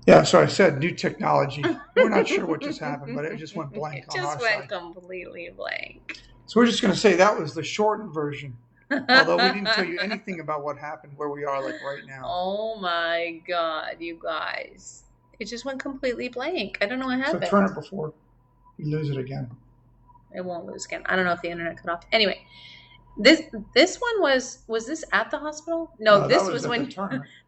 Yeah, so I said new technology. We're not sure what just happened, but it just went blank It on our just went side. completely blank. So we're just going to say that was the shortened version. Although we didn't tell you anything about what happened where we are like right now. Oh my God, you guys. It just went completely blank. I don't know what So happened. turn it before you lose it again. It won't lose again. I don't know if the internet cut off. Anyway, this one was this at the hospital? No, this was when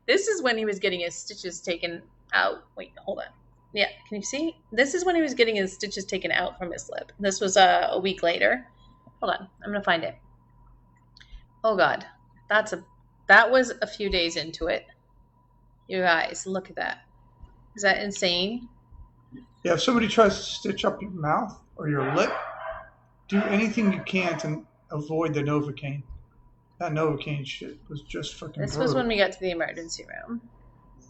this is when he was getting his stitches taken out. Wait, hold on. Yeah, can you see? This is when he was getting his stitches taken out from his lip. This was a week later. Hold on, I'm gonna find it. Oh God, that was a few days into it. You guys, look at that. Is that insane? Yeah, if somebody tries to stitch up your mouth or your lip, do anything you can to avoid the Novocaine. That Novocaine shit was just freaking This brutal. was when we got to the emergency room.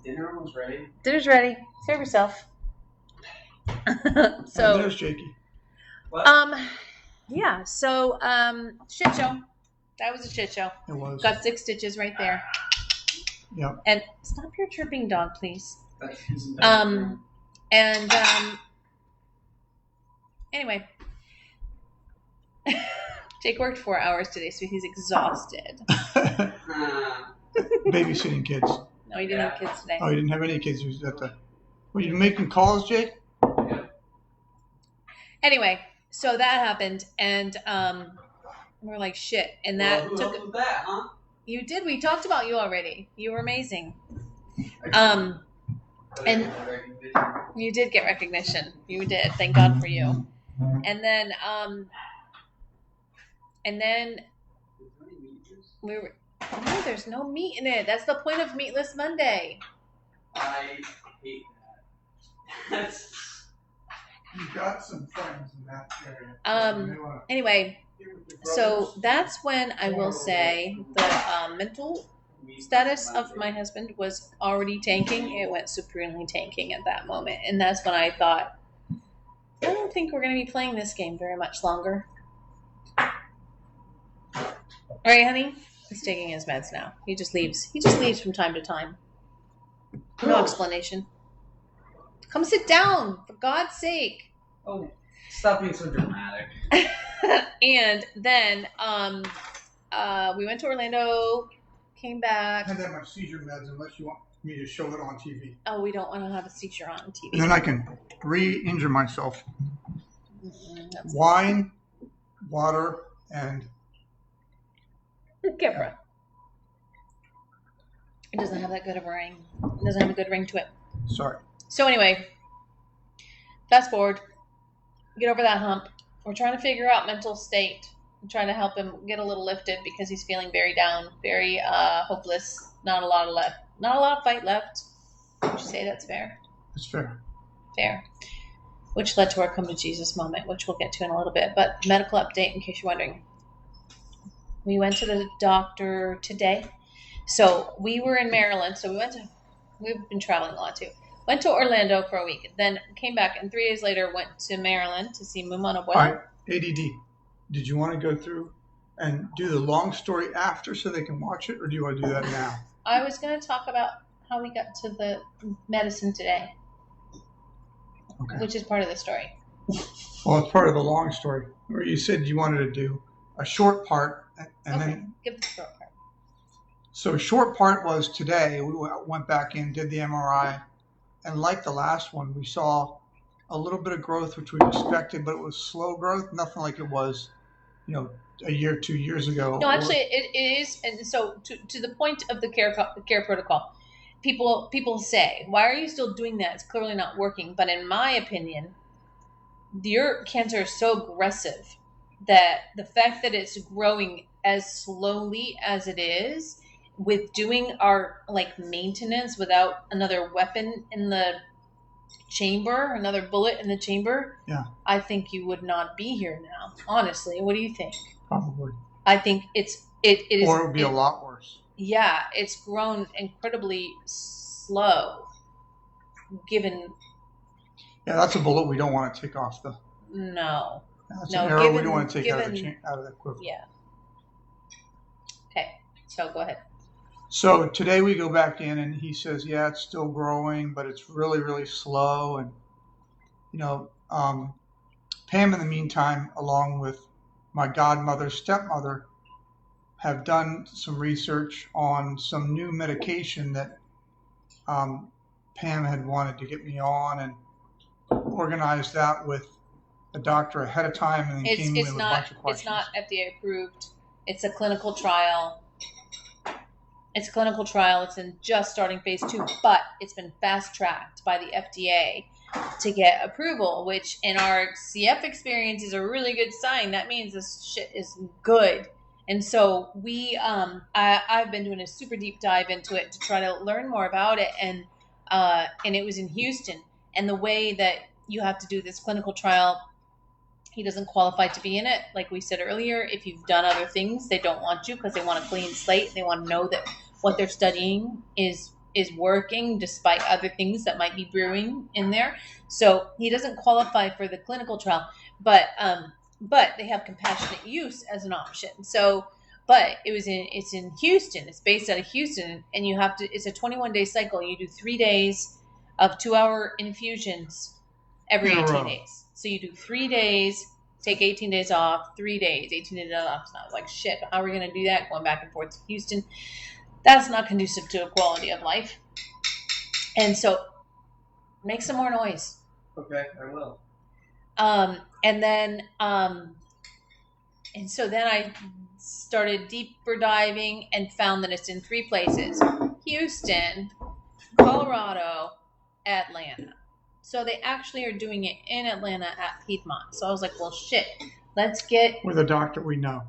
Dinner almost ready. Dinner's ready. Serve yourself. So there's Jakey. What? Yeah, so shit show. That was a shit show. It was. Got 6 stitches right there. Yeah. And stop your chirping, dog, please. Anyway. Jake worked 4 hours today, so he's exhausted. Babysitting kids. No, he didn't have kids today. Oh, he didn't have any kids. He was at the... Were you making calls, Jake? Yeah. Anyway, so that happened, and we're like, shit. And that took... Who with that, huh? You did. We talked about you already. You were amazing. And you did get recognition. You did. Thank God for you. And then we were... No, there's no meat in it. That's the point of Meatless Monday. I hate that. You got some friends in that area. Anyway, so that's when I will say the mental status of my husband was already tanking. It went supremely tanking at that moment. And that's when I thought, I don't think we're going to be playing this game very much longer. All right, honey? He's taking his meds now. He just leaves. He just leaves from time to time. No explanation. Come sit down, for God's sake. Oh, stop being so dramatic. And then we went to Orlando, came back. I had to have my seizure meds unless you want me to show it on TV. Oh, we don't want to have a seizure on TV. And then I can re-injure myself. Wine, water, and... Kipra. It doesn't have that good of a ring. It doesn't have a good ring to it. Sorry. So anyway, fast forward. Get over that hump. We're trying to figure out mental state. I'm trying to help him get a little lifted because he's feeling very down, very hopeless. Not a lot of fight left. Would you say that's fair? That's fair. Fair. Which led to our come to Jesus moment, which we'll get to in a little bit. But medical update, in case you're wondering. We went to the doctor today. So we were in Maryland. So we've been traveling a lot too. Went to Orlando for a week. Then came back, and 3 days later went to Maryland to see Mumana Boy. All right, ADD. Did you want to go through and do the long story after so they can watch it, or do you want to do that now? I was going to talk about how we got to the medicine today, which is part of the story. Well, it's part of the long story, where you said you wanted to do a short part, and then give the short part. So short part was today. We went back in, did the MRI, and like the last one, we saw a little bit of growth, which we expected, but it was slow growth, nothing like it was, a year, 2 years ago. No, actually, it is. And so to the point of the care protocol, people say, why are you still doing that? It's clearly not working. But in my opinion, your cancer is so aggressive that the fact that it's growing as slowly as it is, with doing our maintenance without another weapon in the chamber, another bullet in the chamber, I think you would not be here now. Honestly, what do you think? Probably. I think it is, or it would be a lot worse. Yeah, it's grown incredibly slow. Given. Yeah, that's a bullet we don't want to take off the. No. That's an arrow we don't want to take out of the quiver. Yeah. Okay, so go ahead. So today we go back in and he says, yeah, it's still growing, but it's really, really slow. And, you know, Pam, in the meantime, along with my godmother, stepmother, have done some research on some new medication that Pam had wanted to get me on, and organized that with a doctor ahead of time, and then came in with a bunch of questions. It's not FDA approved. It's a clinical trial. It's a clinical trial. It's in just starting phase 2, but it's been fast tracked by the FDA to get approval, which in our CF experience is a really good sign. That means this shit is good. And so I've been doing a super deep dive into it to try to learn more about it. And it was in Houston. And the way that you have to do this clinical trial, he doesn't qualify to be in it. Like we said earlier, if you've done other things, they don't want you because they want a clean slate. They want to know that what they're studying is working despite other things that might be brewing in there. So he doesn't qualify for the clinical trial, but they have compassionate use as an option. So, but it's in Houston. It's based out of Houston, and it's a 21-day cycle. You do 3 days of 2-hour infusions every 18 days. So you do 3 days, take 18 days off, 3 days, 18 days off. So I was like, shit, how are we going to do that? Going back and forth to Houston. That's not conducive to a quality of life. And so make some more noise. Okay, I will. And so then I started deeper diving and found that it's in 3 places: Houston, Colorado, Atlanta. So they actually are doing it in Atlanta at Piedmont. So I was like, well, shit, let's get... With a doctor we know.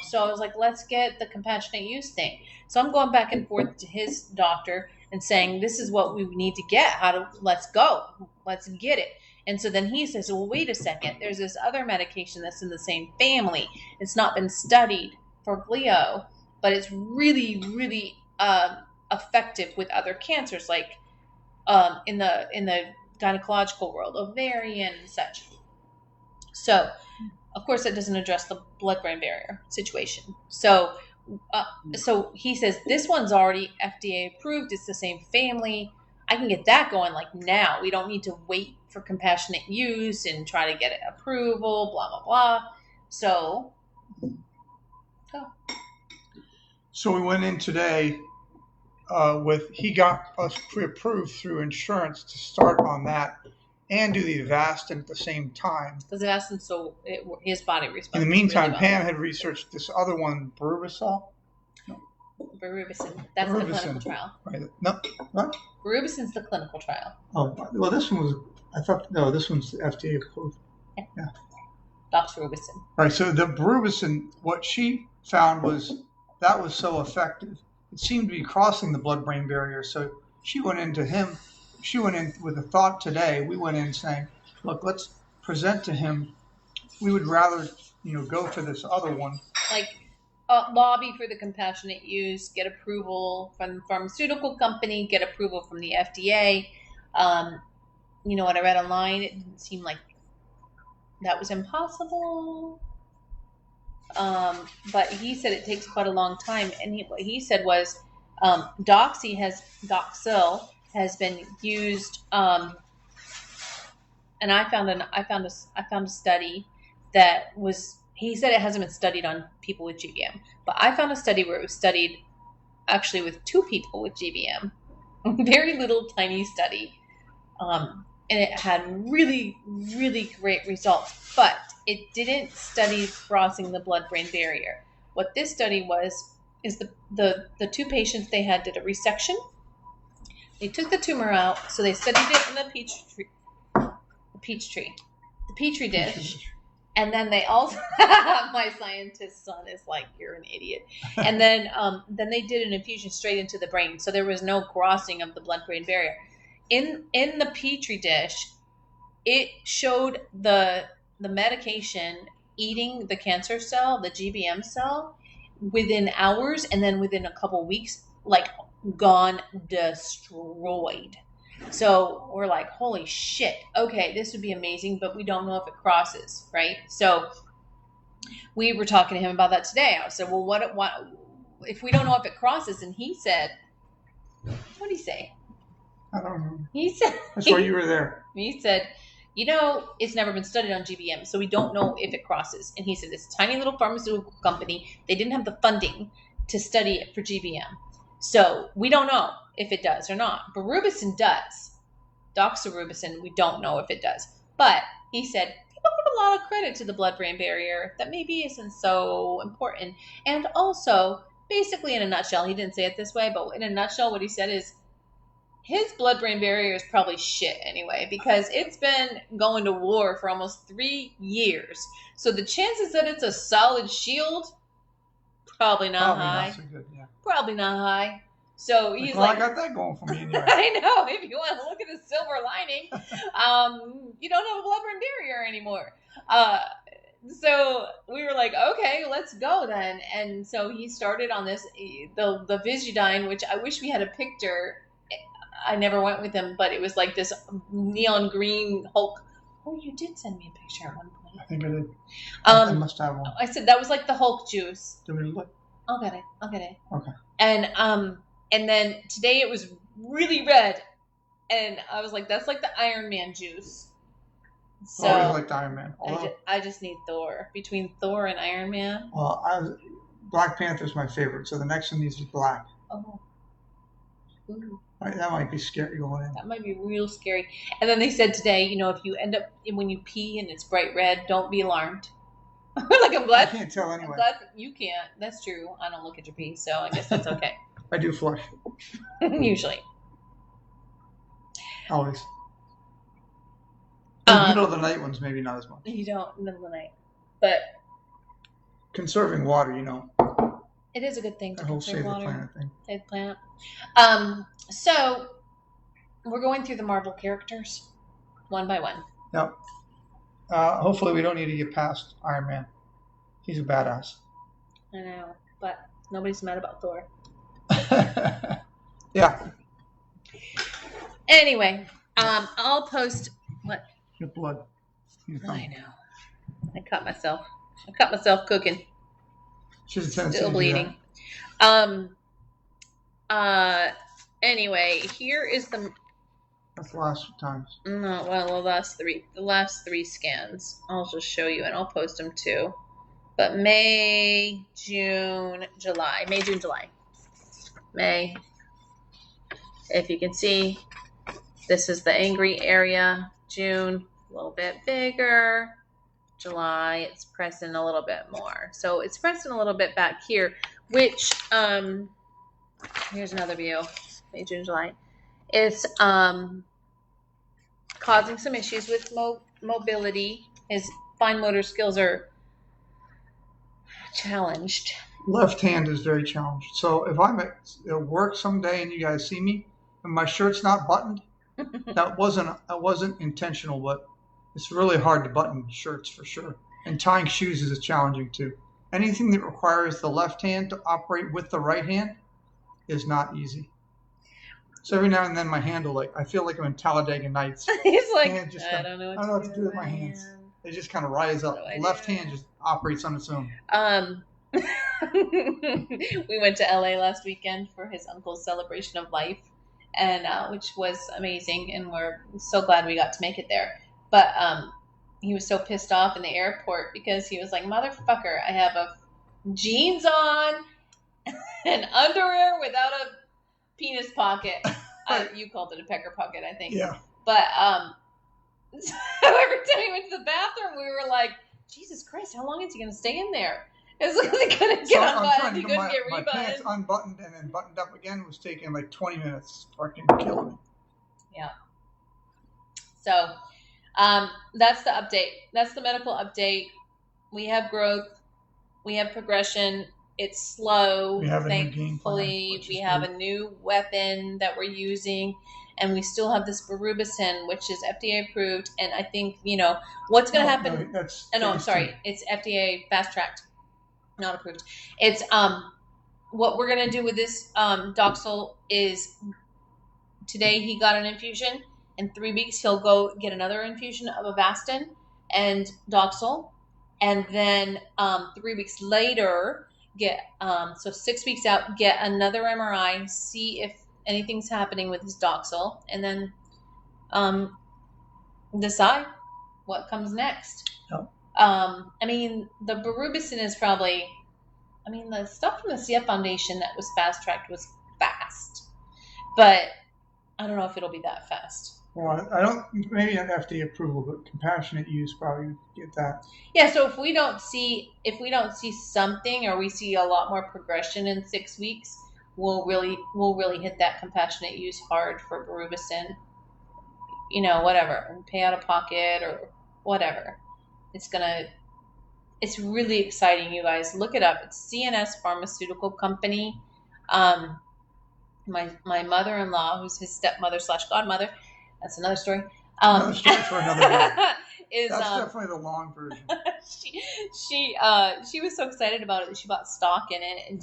So I was like, let's get the compassionate use thing. So I'm going back and forth to his doctor and saying, this is what we need to get. Let's go. Let's get it. And so then he says, well, wait a second. There's this other medication that's in the same family. It's not been studied for glio, but it's really, really effective with other cancers, like in the gynecological world, ovarian and such. So, of course, that doesn't address the blood-brain barrier situation. So he says, this one's already FDA approved. It's the same family. I can get that going like now. We don't need to wait for compassionate use and try to get it approval, blah, blah, blah. So, go. So we went in today he got us pre-approved through insurance to start on that and do the Avastin at the same time. Because Avastin, his body responds. In the meantime, really Pam had researched this other one, Berubicin. Berubicin. That's the clinical trial. Right. No, what? Berubicin's the clinical trial. Oh, well, this one was, this one's FDA approved. Yeah. Doxylrubicin. Right, so the Berubicin, what she found was that was so effective. It seemed to be crossing the blood-brain barrier. So she went in with a thought today. We went in saying, look, let's present to him. We would rather, go for this other one. Like, lobby for the compassionate use, get approval from the pharmaceutical company, get approval from the FDA. What I read online, it didn't seem like that was impossible. But he said it takes quite a long time. And what he said was, Doxyl has been used. And I found a study that was, he said it hasn't been studied on people with GBM, but I found a study where it was studied actually with 2 people with GBM. Very little tiny study. And it had really, really great results, but it didn't study crossing the blood-brain barrier. What this study is the 2 patients they had did a resection. They took the tumor out, so they studied it in the petri dish, and then they also my scientist son is like, you're an idiot. And then they did an infusion straight into the brain, so there was no crossing of the blood-brain barrier. In the petri dish, it showed the medication eating the cancer cell, the GBM cell, within hours, and then within a couple weeks, like gone, destroyed. So we're like, holy shit, okay, this would be amazing, but we don't know if it crosses, right? So we were talking to him about that today. I said, well, if we don't know if it crosses, and he said, what did he say? I don't know. He said, That's why you were there. he said, it's never been studied on GBM, so we don't know if it crosses. And he said, this tiny little pharmaceutical company, they didn't have the funding to study it for GBM. So we don't know if it does or not. Berubicin does. Doxylrubicin, we don't know if it does. But he said, people give a lot of credit to the blood-brain barrier that maybe isn't so important. And also, basically in a nutshell, he didn't say it this way, but in a nutshell, what he said is, his blood-brain barrier is probably shit anyway, because it's been going to war for almost 3 years. So the chances that it's a solid shield, probably not high. Not so good, yeah. Probably not high. So he's well, like, I got that going for me anyway. I know. If you want to look at the silver lining, you don't have a blood-brain barrier anymore. So we were like, okay, let's go then. And so he started on this, the Visudyne, which I wish we had a picture. I never went with him, but it was like this neon green Hulk. Oh, you did send me a picture at one point. I think I did. I must have one. I said that was like the Hulk juice. Do we look? I'll get it. Okay. And then today it was really red, and I was like, that's like the Iron Man juice. So I always liked Iron Man. I just need Thor. Between Thor and Iron Man. Well, Black Panther's my favorite, so the next one needs to be black. Oh. Ooh. That might be scary going in. That might be real scary. And then they said today, if you end up, when you pee and it's bright red, don't be alarmed. Like, I'm glad. I can't tell anyway. I'm glad you can't. That's true. I don't look at your pee, so I guess that's okay. I do flush. Usually. Always. Middle of the night ones, maybe not as much. You don't, middle of the night. But conserving water, it is a good thing to that whole conserve save the water. planet thing. Save the planet. So we're going through the Marvel characters one by one. Yep. Hopefully we don't need to get past Iron Man. He's a badass. I know, but nobody's mad about Thor. Yeah. Anyway, I'll post what? Your blood. I know. I cut myself cooking. She's a tendency Still to do bleeding. Anyway, here is the. That's the last times. No, well, the last three scans. I'll just show you, and I'll post them too. But May, June, July. May, June, July. May. If you can see, this is the angry area. June, a little bit bigger. July, it's pressing a little bit more. So it's pressing a little bit back here, which, here's another view. May, June, July. It's causing some issues with mobility. His fine motor skills are challenged. Left hand is very challenged. So if I'm at work someday and you guys see me and my shirt's not buttoned, that wasn't intentional, but it's really hard to button shirts for sure. And tying shoes is challenging too. Anything that requires the left hand to operate with the right hand is not easy. So every now and then my hand will I feel like I'm in Talladega Nights. He's like, I don't know what to do with my hands. They just kind of rise up. The left hand just operates on its own. We went to LA last weekend for his uncle's celebration of life, and which was amazing, and we're so glad we got to make it there. But he was so pissed off in the airport because he was like, motherfucker, I have jeans on and underwear without a penis pocket. You called it a pecker pocket, I think. Yeah. But so every time he went to the bathroom, we were like, Jesus Christ, how long is he going to stay in there? It's like he couldn't get unbuttoned, he couldn't get rebuttoned. My pants unbuttoned and then buttoned up again was taking like 20 minutes. Fucking killing me. Yeah. So that's the update. That's the medical update. We have growth. We have progression. It's slow. We have a new game thankfully. plan, We have a new weapon that we're using. And we still have this Berubicin, which is FDA approved. And I think, what's going to happen. I'm sorry. It's FDA fast tracked, not approved. It's what we're going to do with this Doxil is today he got an infusion. In 3 weeks, he'll go get another infusion of Avastin and Doxil. And then 3 weeks later, get so 6 weeks out, get another MRI, see if anything's happening with his doxil, and then decide what comes next. Yep. I mean, the Berubicin is probably, I mean, the stuff from the CF Foundation that was fast tracked was fast, but I don't know if it'll be that fast. Well, I don't. Maybe not FDA approval, but compassionate use probably get that. Yeah. So if we don't see something, or we see a lot more progression in 6 weeks, we'll really hit that compassionate use hard for Berubicin. You know, whatever, pay out of pocket or whatever. It's really exciting, you guys. Look it up. It's CNS Pharmaceutical Company. My mother-in-law, who's his stepmother / godmother, that's another story. Another story for another day. Is That's definitely the long version. she was so excited about it that she bought stock in it, and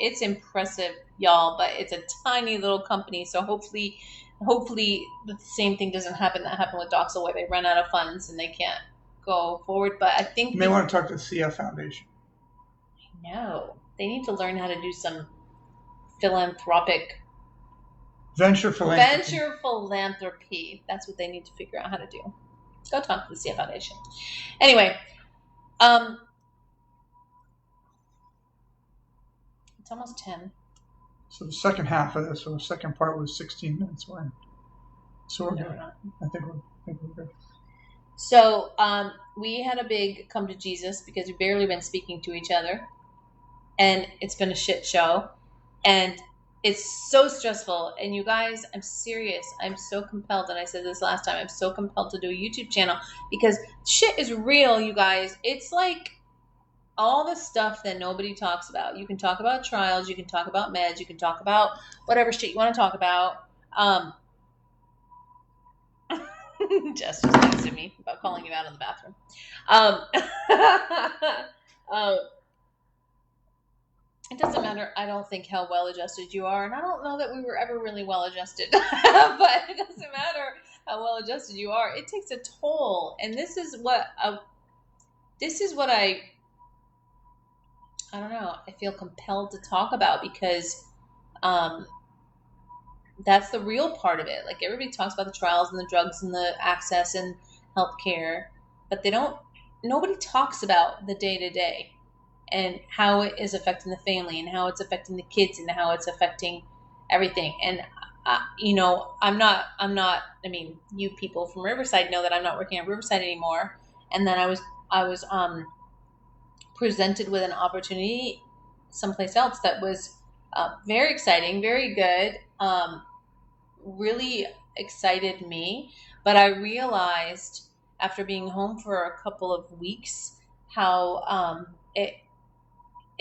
it's impressive, y'all. But it's a tiny little company, so hopefully the same thing doesn't happen that happened with Doxil, where they run out of funds and they can't go forward. But I think you may want to talk to the CF Foundation. No, they need to learn how to do some philanthropic venture philanthropy. That's what they need to figure out how to do. Go talk to the CF Foundation. Anyway, it's almost 10. So the second half of this, or the second part, was 16 minutes. We're in. So we're No, good. we're not. I think we're good. So we had a big come to Jesus because we've barely been speaking to each other, and it's been a shit show, and it's so stressful. And you guys, I'm serious. I'm so compelled, and I said this last time, I'm so compelled to do a YouTube channel because shit is real, you guys. It's like all the stuff that nobody talks about. You can talk about trials, you can talk about meds, you can talk about whatever shit you want to talk about. Jess just texted me about calling you out in the bathroom. It doesn't matter, I don't think, how well adjusted you are, and I don't know that we were ever really well adjusted. But it doesn't matter how well adjusted you are. It takes a toll, and this is what I don't know, I feel compelled to talk about because that's the real part of it. Like, everybody talks about the trials and the drugs and the access and healthcare, but nobody talks about the day-to-day and how it is affecting the family and how it's affecting the kids and how it's affecting everything. And I mean, you people from Riverside know that I'm not working at Riverside anymore. And then I was presented with an opportunity someplace else that was very exciting, very good, really excited me. But I realized after being home for a couple of weeks how it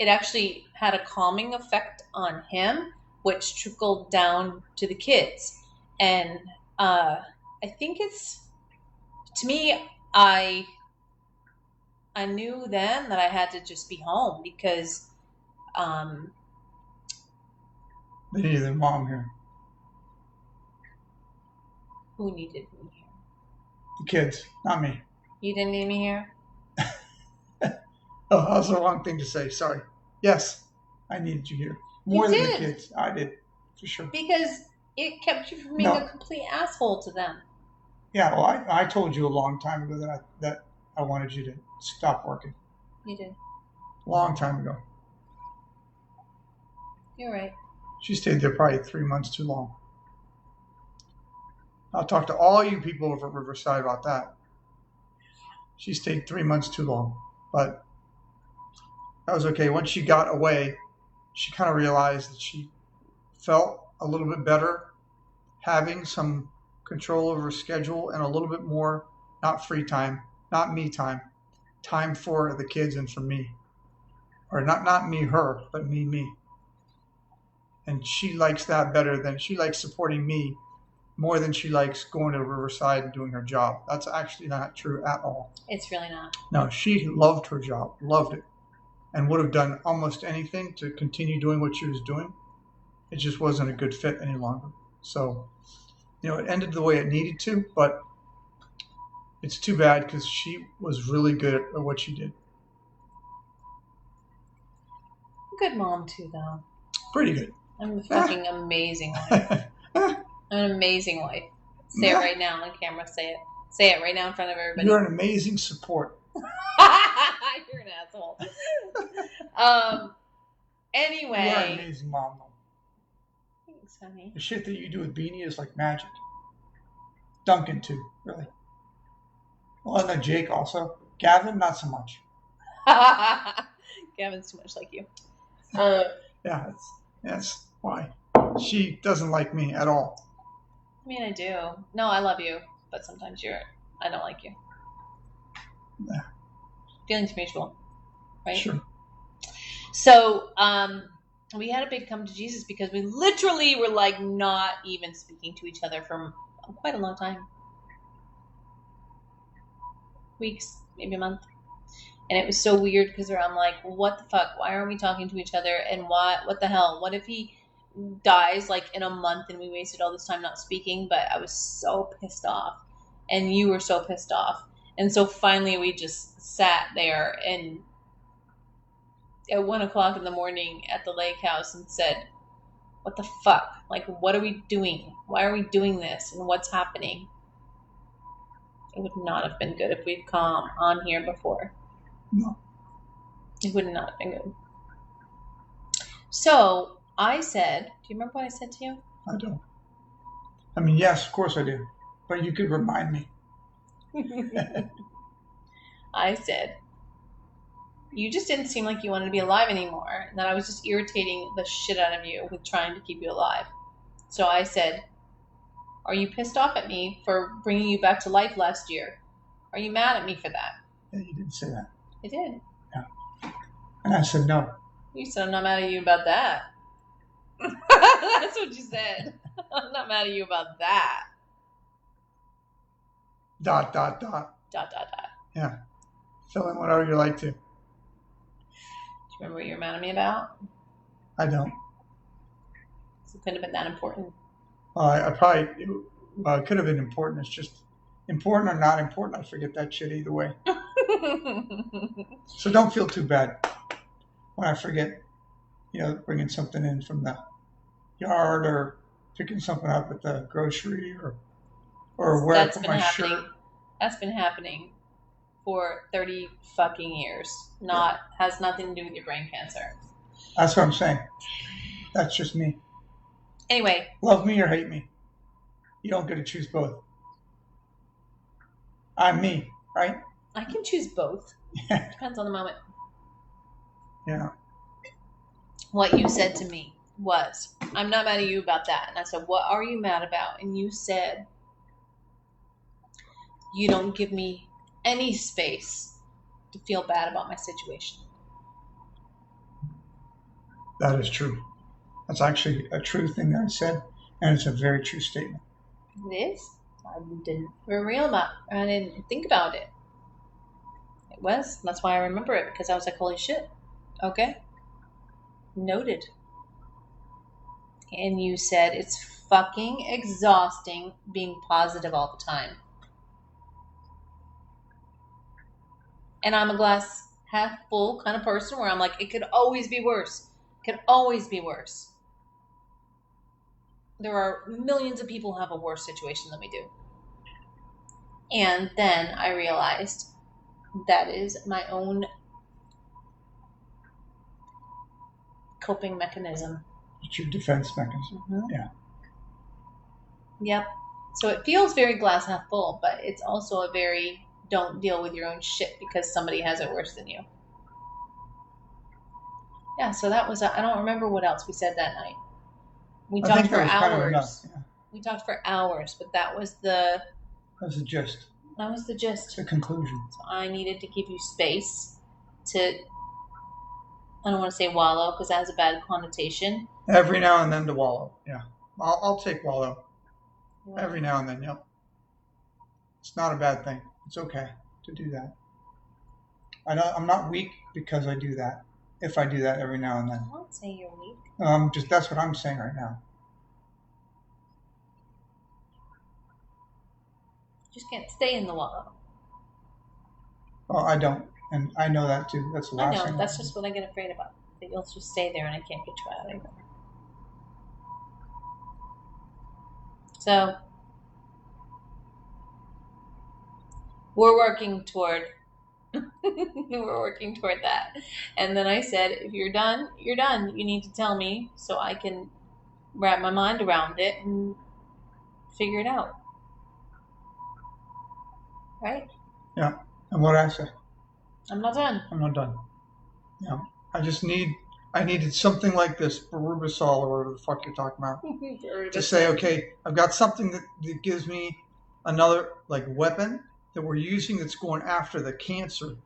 actually had a calming effect on him, which trickled down to the kids. And I think to me, I knew then that I had to just be home because they needed their mom here. Who needed me here? The kids, not me. You didn't need me here? Oh, that was the wrong thing to say. Sorry. Yes, I needed you here. More than the kids. I did, for sure. Because it kept you from being a complete asshole to them. Yeah, well, I told you a long time ago that I wanted you to stop working. You did. Long time ago. You're right. She stayed there probably 3 months too long. I'll talk to all you people over at Riverside about that. She stayed 3 months too long, but that was okay. Once she got away, she kind of realized that she felt a little bit better having some control over her schedule and a little bit more, not free time, not me time for the kids and for me. Or not me, her, but me. And she likes that better than, she likes supporting me more than she likes going to Riverside and doing her job. That's actually not true at all. It's really not. No, she loved her job, loved it, and would have done almost anything to continue doing what she was doing. It just wasn't a good fit any longer. So, it ended the way it needed to, but it's too bad because she was really good at what she did. Good mom too, though. Pretty good. I'm a fucking amazing wife. I'm an amazing wife. Say it right now on camera. Say it. Say it right now in front of everybody. You're an amazing support. You're an asshole. Anyway. You are an amazing mom, though. Thanks, honey. The shit that you do with Beanie is like magic. Duncan, too, really. Well, and then Jake also. Gavin, not so much. Gavin's too much like you. Yeah, that's why. She doesn't like me at all. I mean, I do. No, I love you, but sometimes I don't like you. Yeah. Feelings mutual, right? Sure. So, we had a big come to Jesus because we literally were like not even speaking to each other for quite a long time. Weeks, maybe a month. And it was so weird because I'm like, what the fuck? Why aren't we talking to each other? And what the hell? What if he dies like in a month and we wasted all this time not speaking? But I was so pissed off. And you were so pissed off. And so finally we just sat there and at 1 o'clock in the morning at the lake house and said, what the fuck? Like, what are we doing? Why are we doing this? And what's happening? It would not have been good if we'd come on here before. No. It would not have been good. So I said, do you remember what I said to you? I don't. I mean, yes, of course I do. But you could remind me. I said, you just didn't seem like you wanted to be alive anymore. And that I was just irritating the shit out of you with trying to keep you alive. So I said, are you pissed off at me for bringing you back to life last year? Are you mad at me for that? Yeah, you didn't say that. I did. Yeah. And I said no. You said, I'm not mad at you about that. That's what you said. I'm not mad at you about that. ... Yeah. Fill in whatever you like to. Do you remember what you were mad at me about? I don't. It couldn't have been that important. Well, it could have been important. It's just important or not important. I forget that shit either way. So don't feel too bad when I forget, bringing something in from the yard or picking something up at the grocery or where I put my shirt. That's been happening for 30 fucking years. Has nothing to do with your brain cancer. That's what I'm saying. That's just me. Anyway. Love me or hate me. You don't get to choose both. I'm me, right? I can choose both. Yeah. Depends on the moment. Yeah. What you said to me was, I'm not mad at you about that. And I said, what are you mad about? And you said, you don't give me any space to feel bad about my situation. That is true. That's actually a true thing that I said, and it's a very true statement. It is. I didn't I didn't think about it. It was. That's why I remember it, because I was like, holy shit. Okay. Noted. And you said it's fucking exhausting being positive all the time. And I'm a glass half full kind of person where I'm like, it could always be worse. It could always be worse. There are millions of people who have a worse situation than we do. And then I realized that is my own coping mechanism. It's your defense mechanism. Mm-hmm. Yeah. Yep. So it feels very glass half full, but it's also a very don't deal with your own shit because somebody has it worse than you. Yeah, so that was, I don't remember what else we said that night. We talked for hours. Kind of enough, yeah. We talked for hours, but that was the gist. That was the gist. The conclusion. So I needed to give you space to, I don't want to say wallow because that has a bad connotation. Every now and then to wallow, yeah. I'll take wallow. Yeah. Every now and then, yep. It's not a bad thing. It's okay to do that. I'm not weak because I do that. If I do that every now and then. I won't say you're weak. That's what I'm saying right now. You just can't stay in the wallow. Well, I don't. And I know that too. That's the last thing. That's just what I get afraid about. that you'll just stay there and I can't get you out anymore. So we're working toward that. And then I said, if you're done, you're done. You need to tell me so I can wrap my mind around it and figure it out. Right? Yeah. And what I say? I'm not done. I'm not done. Yeah. I needed something like this, Berubicin or whatever the fuck you're talking about, to say, okay, I've got something that gives me another like weapon that we're using that's going after the cancer,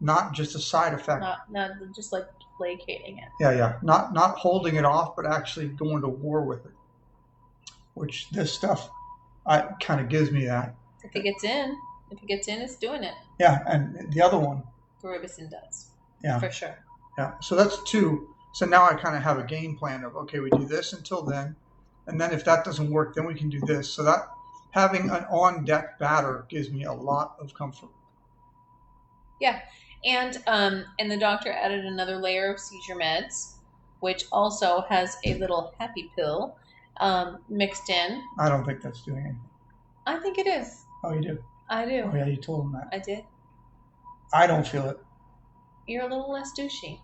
not just a side effect. Not just like placating it. Yeah. Not holding it off, but actually going to war with it. Which this stuff kind of gives me that. If it gets in, it's doing it. Yeah, and the other one. Berubicin does. Yeah. For sure. Yeah. So that's 2. So now I kind of have a game plan of, okay, we do this until then. And then if that doesn't work, then we can do this. So that having an on-deck batter gives me a lot of comfort. Yeah. And the doctor added another layer of seizure meds, which also has a little happy pill mixed in. I don't think that's doing anything. I think it is. Oh, you do? I do. Oh, yeah, you told him that. I did. I don't feel it. You're a little less douchey.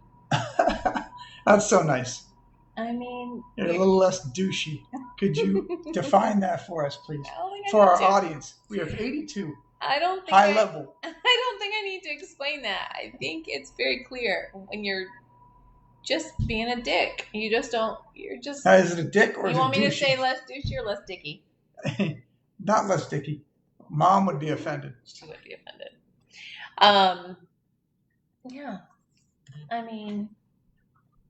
That's so nice. I mean... You're a little less douchey. Could you define that for us, please? For our audience. We have 82. I don't think high level. I don't think I need to explain that. I think it's very clear when you're just being a dick. You just don't... You're just... Now, is it a dick or is it douchey? You want me to say less douchey or less dicky? Not less dicky. Mom would be offended. She would be offended. Yeah. I mean,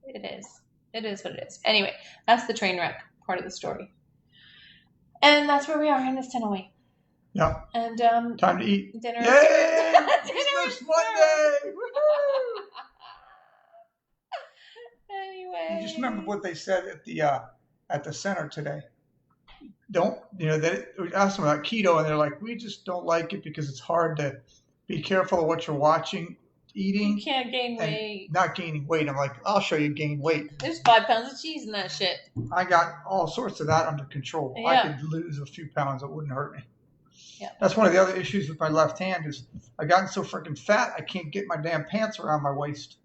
it is. It is what it is. Anyway, that's the train wreck part of the story. And that's where we are in this 10:08. Yeah. And time to eat. Dinner. Yay! It's next Monday. Anyway. You just remember what they said at the center today. We asked them about keto, and they're like, we just don't like it because it's hard to be careful of what you're watching, eating. You can't gain weight. Not gaining weight. I'm like, I'll show you gain weight. There's 5 pounds of cheese in that shit. I got all sorts of that under control. Yeah. I could lose a few pounds. It wouldn't hurt me. Yeah. That's one of the other issues with my left hand is I've gotten so freaking fat I can't get my damn pants around my waist.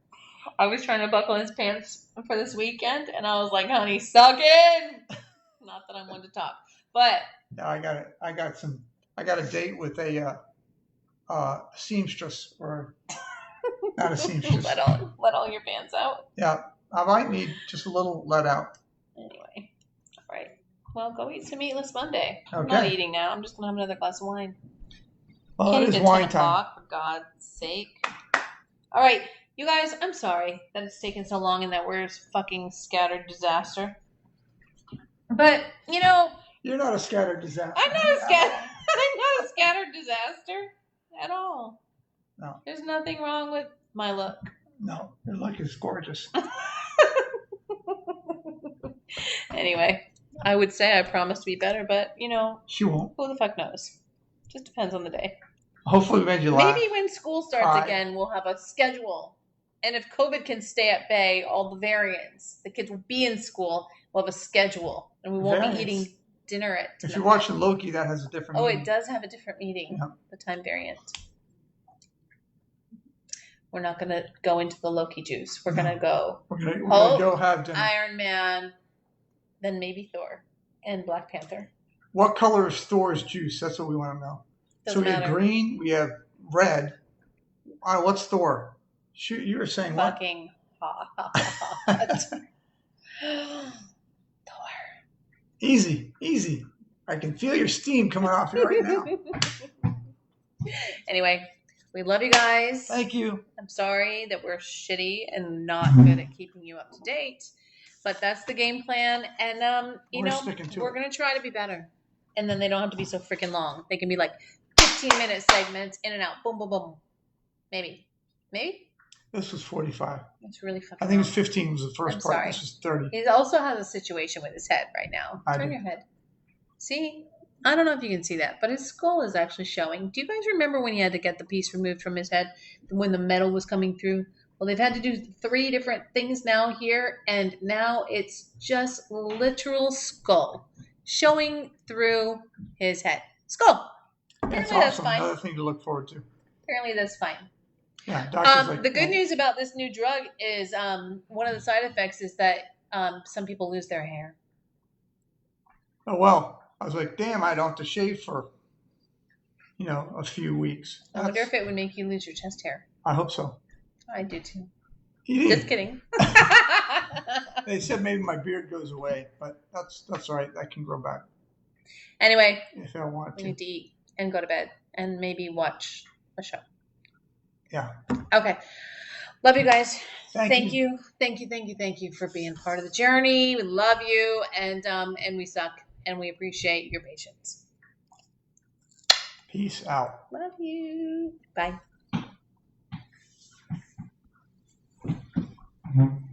I was trying to buckle his pants for this weekend, and I was like, honey, suck in. Not that I'm one to talk. But yeah, I got a date with a seamstress, or not a seamstress. let all your pants out. Yeah, I might need just a little let out. Anyway, all right. Well, go eat some Meatless Monday. Okay. I'm not eating now. I'm just gonna have another glass of wine. Well, it is wine time. For God's sake. All right, you guys. I'm sorry that it's taken so long and that we're fucking scattered disaster. But you're not a scattered disaster. I'm not a scattered disaster at all. No. There's nothing wrong with my look. No, your look is gorgeous. Anyway, I would say I promise to be better, but she won't. Who the fuck knows? Just depends on the day. Hopefully we made you laugh. Maybe when school starts again, we'll have a schedule. And if COVID can stay at bay, all the variants, the kids will be in school, we'll have a schedule. And we won't be eating dinner at If you're watching Loki, that has a different meaning. It does have a different meaning. Yeah. The time variant. We're not going to go into the Loki juice. We're going to go. We're gonna go have dinner. Iron Man, then maybe Thor and Black Panther. What color is Thor's juice? That's what we want to know. Doesn't we have green, we have red. What's Thor? Shoot, you were saying fucking hot. Thor. Easy. I can feel your steam coming off you right now. Anyway, we love you guys. Thank you. I'm sorry that we're shitty and not good at keeping you up to date, but that's the game plan. And we're going to try to be better. And then they don't have to be so freaking long. They can be like 15-minute segments, in and out, boom, boom, boom. Maybe. This was 45. It's really fucking I think it was long. 15 was the first part. Sorry. This is 30. He also has a situation with his head right now. Turn your head. See? I don't know if you can see that, but his skull is actually showing. Do you guys remember when he had to get the piece removed from his head when the metal was coming through? Well, they've had to do 3 different things now here, and now it's just literal skull showing through his head. Skull. That's Apparently that's awesome. fine. Another thing to look forward to. Apparently that's fine. Yeah, doctor's like, The good news about this new drug is one of the side effects is that some people lose their hair. oh, well, I was like, damn, I don't have to shave for, a few weeks. I wonder if it would make you lose your chest hair. I hope so. I do too. He did. Just kidding. They said maybe my beard goes away, but that's all right. That can grow back Anyway, if I want we to. need to eat and go to bed and maybe watch a show. Yeah. Okay. Love you guys. Thank you. Thank you for being part of the journey. We love you and we suck and we appreciate your patience. Peace out. Love you. Bye. Mm-hmm.